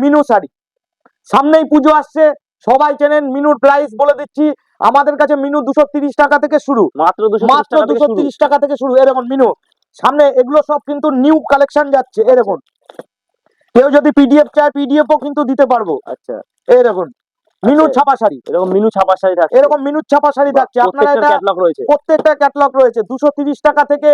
মিনু শাড়ি। সামনেই পুজো আসছে, সবাই চেনেন মিনুর প্রাইস বলে দিচ্ছি। আমাদের কাছে মিনু 230 টাকা থেকে শুরু, মাত্র 230 টাকা থেকে শুরু। এরকম মিনু সামনে, এগুলো সব কিন্তু নিউ কালেকশন যাচ্ছে। এরকম কেউ যদি পিডিএফ চায় পিডিএফও কিন্তু দিতে পারবো। আচ্ছা, এরকম মিনুর ছাপা শাড়ি, এরকম মিনু ছাপা শাড়ি থাকছে, এরকম মিনুর ছাপা শাড়ি থাকছে। আপনারা এটা ক্যাটালগ রয়েছে, প্রত্যেকটা ক্যাটালগ রয়েছে। 230 টাকা থেকে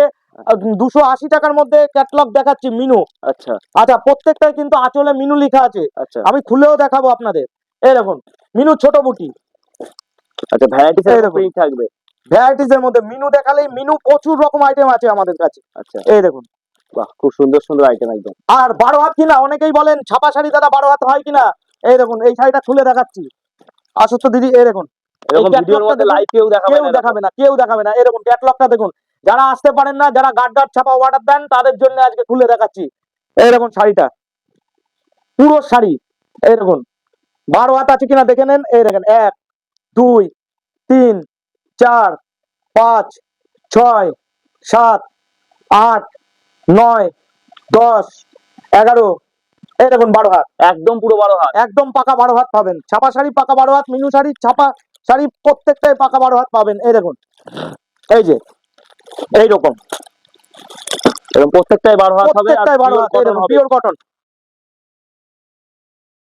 280 টাকার মধ্যে ক্যাটালগ দেখাচ্ছি মিনু। আচ্ছা আচ্ছা, প্রত্যেকটাই কিন্তু আঁচলে মিনু লেখা আছে। আচ্ছা আমি খুলেও দেখাবো আপনাদের। এরকম মিনু ছোট বুটি। আচ্ছা, ভ্যারাইটিস এরকম থাকবে। ভ্যারাইটিস এর মধ্যে মিনু দেখালেই মিনু প্রচুর রকম আইটেম আছে আমাদের কাছে। আচ্ছা, এই দেখুন, বাহ, খুব সুন্দর সুন্দর আইটেম একদম। আর 12 হাত কিনা অনেকেই বলেন ছাপা শাড়ি দাদা 12 হাত হয় কিনা। এই দেখুন, এই শাড়িটা খুলে দেখাচ্ছি। আসো তো দিদি। এই দেখুন, এরকম ভিডিওর মধ্যে লাইভ কেউ দেখাবে না, কেউ দেখাবে না। এরকম ক্যাটালগটা দেখুন। যারা আসতে পারেন না, যারা গার্ড ছাপা অর্ডার দেন, তাদের জন্য আজকে খুলে দেখাচ্ছি। এই দেখুন শাড়িটা, পুরো শাড়ি। এই দেখুন 12 হাত আছে কিনা দেখে নেন। এই দেখেন 1 2 3 4 5 6 7 8 9 10 11। এই দেখুন 12 হাত, একদম পুরো 12 হাত, একদম পাকা 12 হাত পাবেন। ছাপা শাড়ি পাকা 12 হাত, মিনু শাড়ি ছাপা শাড়ি প্রত্যেকটাই পাকা 12 হাত পাবেন। এই দেখুন, এই যে এইরকম এরকম প্রত্যেকটাই 12 হাত হবে, আর প্রত্যেকটাই 12 হাত। কটন হবে। Pure cotton,